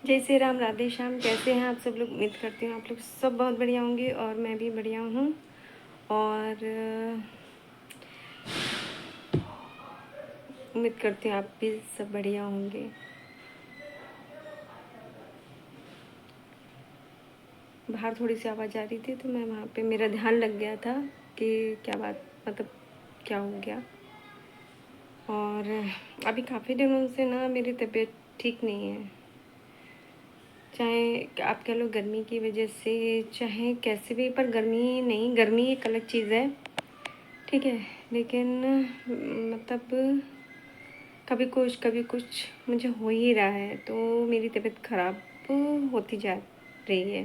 जय श्री राम, राधे श्याम। कैसे हैं आप सब लोग? उम्मीद करती हूँ आप लोग सब बहुत बढ़िया होंगे और मैं भी बढ़िया हूँ। और उम्मीद करती हूँ आप भी सब बढ़िया होंगे। बाहर थोड़ी सी आवाज़ आ रही थी तो मैं वहाँ पे मेरा ध्यान लग गया था कि क्या बात, मतलब क्या हो गया। और अभी काफ़ी दिनों से ना मेरी तबीयत ठीक नहीं है, चाहे आप कह लो गर्मी की वजह से, चाहे कैसे भी, पर गर्मी नहीं, गर्मी एक अलग चीज़ है, ठीक है। लेकिन मतलब कभी कुछ मुझे हो ही रहा है, तो मेरी तबीयत ख़राब होती जा रही है।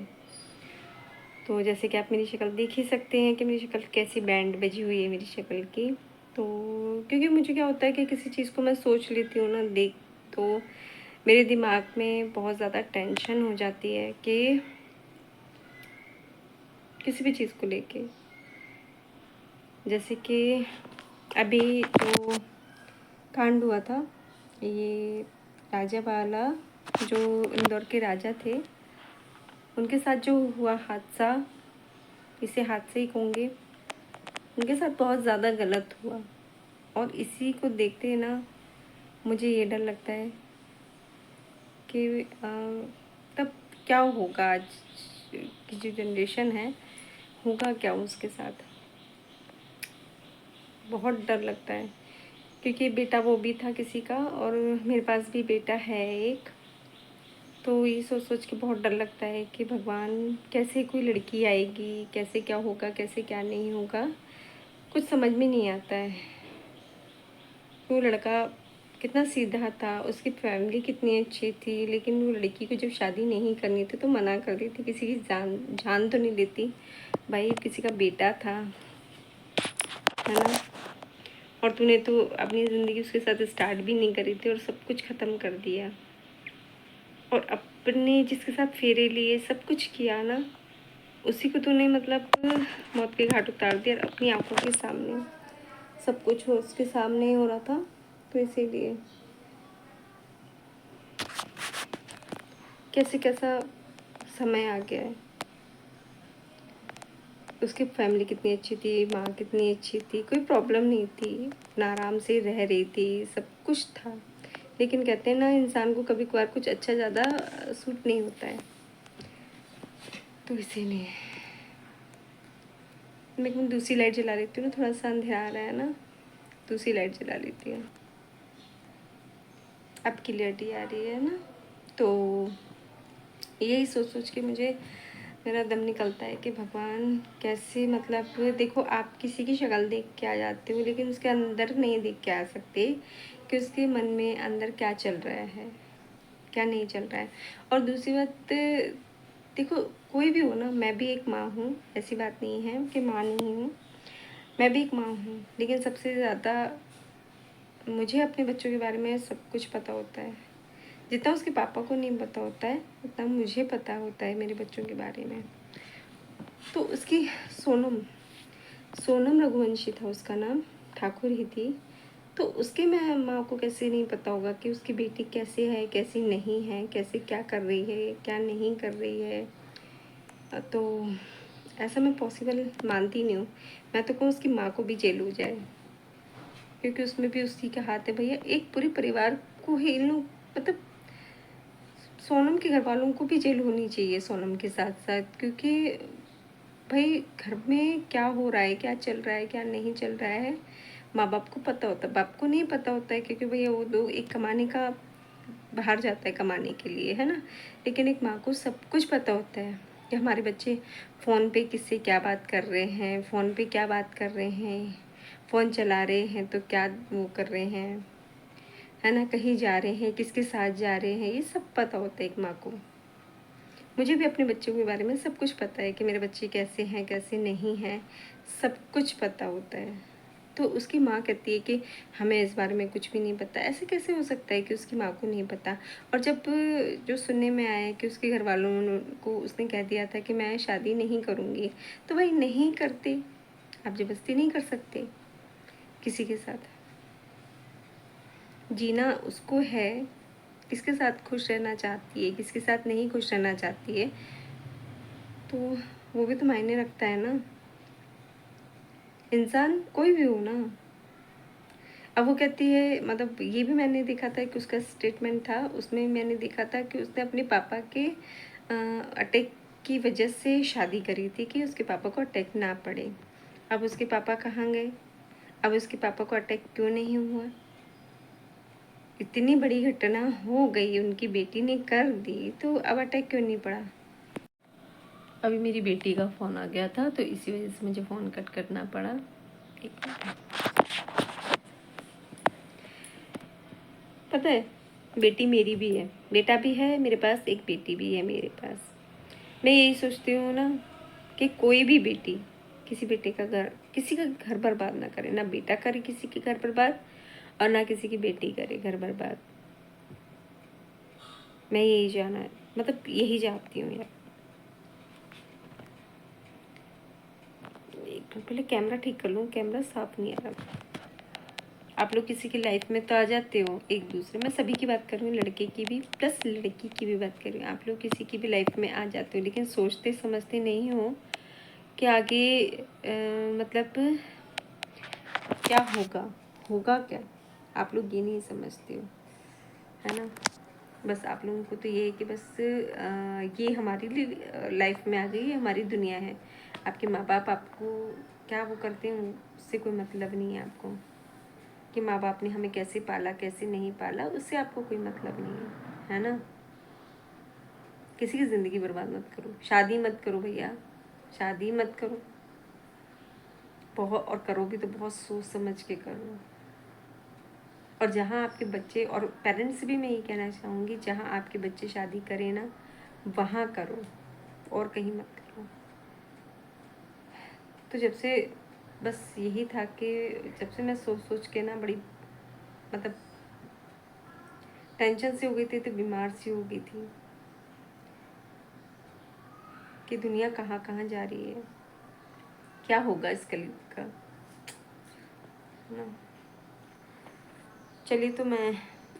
तो जैसे कि आप मेरी शक्ल देख ही सकते हैं कि मेरी शक्ल कैसी बैंड बजी हुई है मेरी शक्ल की। तो क्योंकि मुझे क्या होता है कि किसी चीज़ को मैं सोच लेती हूँ ना, देख, तो मेरे दिमाग में बहुत ज़्यादा टेंशन हो जाती है कि किसी भी चीज़ को लेके। जैसे कि अभी जो कांड हुआ था, ये राजा वाला, जो इंदौर के राजा थे, उनके साथ जो हुआ हादसा, इसे हादसे ही कहूँगे, उनके साथ बहुत ज़्यादा गलत हुआ। और इसी को देखते ना मुझे ये डर लगता है कि तब क्या होगा, आज की जो जनरेशन है, होगा क्या उसके साथ। बहुत डर लगता है क्योंकि बेटा वो भी था किसी का, और मेरे पास भी बेटा है एक। तो ये सोच सोच के बहुत डर लगता है कि भगवान, कैसे कोई लड़की आएगी, कैसे क्या होगा, कैसे क्या नहीं होगा, कुछ समझ में नहीं आता है। वो लड़का कितना सीधा था, उसकी फैमिली कितनी अच्छी थी, लेकिन वो लड़की को जब शादी नहीं करनी थी तो मना कर दी थी। किसी की जान तो नहीं लेती भाई, किसी का बेटा था, है ना। और तूने तो अपनी ज़िंदगी उसके साथ स्टार्ट भी नहीं करी थी और सब कुछ ख़त्म कर दिया। और अपने जिसके साथ फेरे लिए, सब कुछ किया ना, उसी को तूने मतलब मौत के घाट उतार दिया। अपनी आंखों के सामने सब कुछ हो, उसके सामने हो रहा था, तो इसीलिए कैसे कैसा समय आ गया है। उसकी फैमिली कितनी अच्छी थी, माँ कितनी अच्छी थी, कोई प्रॉब्लम नहीं थी, ना आराम से रह रही थी, सब कुछ था। लेकिन कहते हैं ना, इंसान को कभी कभार कुछ अच्छा ज़्यादा सूट नहीं होता है, तो इसीलिए मैं दूसरी लाइट जला लेती हूँ ना, थोड़ा सा अंधेरा आ रहा है ना, दूसरी लाइट जला लेती हूँ। अब क्लियरिटी आ रही है ना। तो यही सोच सोच के मुझे मेरा दम निकलता है कि भगवान कैसे, मतलब देखो, आप किसी की शक्ल देख के आ जाते हो, लेकिन उसके अंदर नहीं देख के आ सकते कि उसके मन में अंदर क्या चल रहा है, क्या नहीं चल रहा है। और दूसरी बात, देखो, कोई भी हो ना, मैं भी एक माँ हूँ, ऐसी बात नहीं है कि माँ नहीं हूँ, मैं भी एक माँ हूँ। लेकिन सबसे ज़्यादा मुझे अपने बच्चों के बारे में सब कुछ पता होता है। जितना उसके पापा को नहीं पता होता है, उतना मुझे पता होता है मेरे बच्चों के बारे में। तो उसकी सोनम सोनम रघुवंशी था उसका नाम, ठाकुर ही थी। तो उसके मैं माँ को कैसे नहीं पता होगा कि उसकी बेटी कैसे है, कैसी नहीं है, कैसे क्या कर रही है, क्या नहीं कर रही है। तो ऐसा मैं पॉसिबल मानती नहीं हूँ। मैं तो कहूँ उसकी माँ को भी जेल हो जाए, क्योंकि उसमें भी उसी का हाथ है भैया। एक पूरे परिवार को ही इन लोग, मतलब सोनम के घर वालों को भी जेल होनी चाहिए सोनम के साथ साथ, क्योंकि भाई घर में क्या हो रहा है, क्या चल रहा है, क्या नहीं चल रहा है, माँ बाप को पता होता है, बाप को नहीं पता होता है, क्योंकि भैया वो दो एक कमाने का बाहर जाता है कमाने के लिए, है ना। लेकिन एक माँ को सब कुछ पता होता है कि हमारे बच्चे फ़ोन पे किससे क्या बात कर रहे हैं, फ़ोन पे क्या बात कर रहे हैं, फ़ोन चला रहे हैं तो क्या वो कर रहे हैं, है ना, कहीं जा रहे हैं, किसके साथ जा रहे हैं, ये सब पता होता है एक माँ को। मुझे भी अपने बच्चों के बारे में सब कुछ पता है कि मेरे बच्चे कैसे हैं, कैसे नहीं हैं, सब कुछ पता होता है। तो उसकी माँ कहती है कि हमें इस बारे में कुछ भी नहीं पता। ऐसे कैसे हो सकता है कि उसकी माँ को नहीं पता? और जब जो सुनने में आया है कि उसके घर वालों को उसने कह दिया था कि मैं शादी नहीं करूँगी, तो भाई नहीं करते, आप ज़बरदस्ती नहीं कर सकते किसी के साथ। जीना उसको है, किसके साथ खुश रहना चाहती है, किसके साथ नहीं खुश रहना चाहती है, तो वो भी तो मायने रखता है ना। इंसान कोई भी हो ना। अब वो कहती है, मतलब ये भी मैंने देखा था कि उसका स्टेटमेंट था, उसमें मैंने देखा था कि उसने अपने पापा के अटैक की वजह से शादी करी थी कि उसके पापा को अटैक ना पड़े। अब उसके पापा कहाँ गए? अब उसके पापा को अटैक क्यों नहीं हुआ? इतनी बड़ी घटना हो गई, उनकी बेटी ने कर दी, तो अब अटैक क्यों नहीं पड़ा? अभी मेरी बेटी का फ़ोन आ गया था, तो इसी वजह से मुझे फ़ोन कट करना पड़ा। एक मिनट। पता है, बेटी मेरी भी है, बेटा भी है मेरे पास, एक बेटी भी है मेरे पास। मैं यही सोचती हूँ ना कि कोई भी बेटी किसी बेटे का घर, किसी का घर बर्बाद ना करे, ना बेटा करे किसी के घर बर्बाद और ना किसी की बेटी करे घर बर्बाद। मैं यही जाना है, मतलब यही चाहती हूँ यार। एक मिनट, पहले कैमरा ठीक कर लूँ, कैमरा साफ नहीं आ रहा। आप लोग किसी की लाइफ में तो आ जाते हो एक दूसरे, मैं सभी की बात कर रही हूँ, लड़के की भी प्लस लड़की की भी बात कर रही हूँ। आप लोग किसी की भी लाइफ में आ जाते हो, लेकिन सोचते समझते नहीं हो कि आगे मतलब क्या होगा, होगा क्या, आप लोग ये नहीं समझते हो, है ना। बस आप लोगों को तो ये है कि बस ये हमारी लाइफ में आ गई, ये हमारी दुनिया है। आपके माँ बाप आपको क्या वो करते हैं, उससे कोई मतलब नहीं है आपको, कि माँ बाप ने हमें कैसे पाला कैसे नहीं पाला, उससे आपको कोई मतलब नहीं है ना। किसी की ज़िंदगी बर्बाद मत करो, शादी मत करो भैया, शादी मत करो। बहुत, और करो भी तो बहुत सोच समझ के करो। और जहाँ आपके बच्चे, और पेरेंट्स भी मैं ये कहना चाहूँगी, जहाँ आपके बच्चे शादी करें ना, वहाँ करो और कहीं मत करो। तो जब से बस यही था कि जब से मैं सोच सोच के ना बड़ी मतलब टेंशन सी हो गई थी, तो बीमार सी हो गई थी कि दुनिया कहाँ कहाँ जा रही है, क्या होगा इस कलयुग का ना। चलिए, तो मैं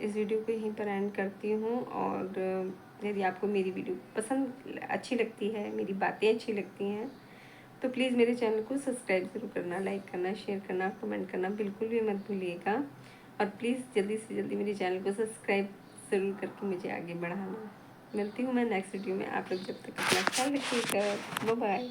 इस वीडियो को यहीं पर एंड करती हूँ। और यदि आपको मेरी वीडियो पसंद अच्छी लगती है, मेरी बातें अच्छी लगती हैं, तो प्लीज़ मेरे चैनल को सब्सक्राइब ज़रूर करना, लाइक करना, शेयर करना, कमेंट करना बिल्कुल भी मत भूलिएगा। और प्लीज़ जल्दी से जल्दी मेरे चैनल को सब्सक्राइब ज़रूर करके मुझे आगे बढ़ाना। मिलती हूँ मैं नेक्स्ट वीडियो में। आप लोग जब तक अपना ख्याल रखिएगा। Bye bye.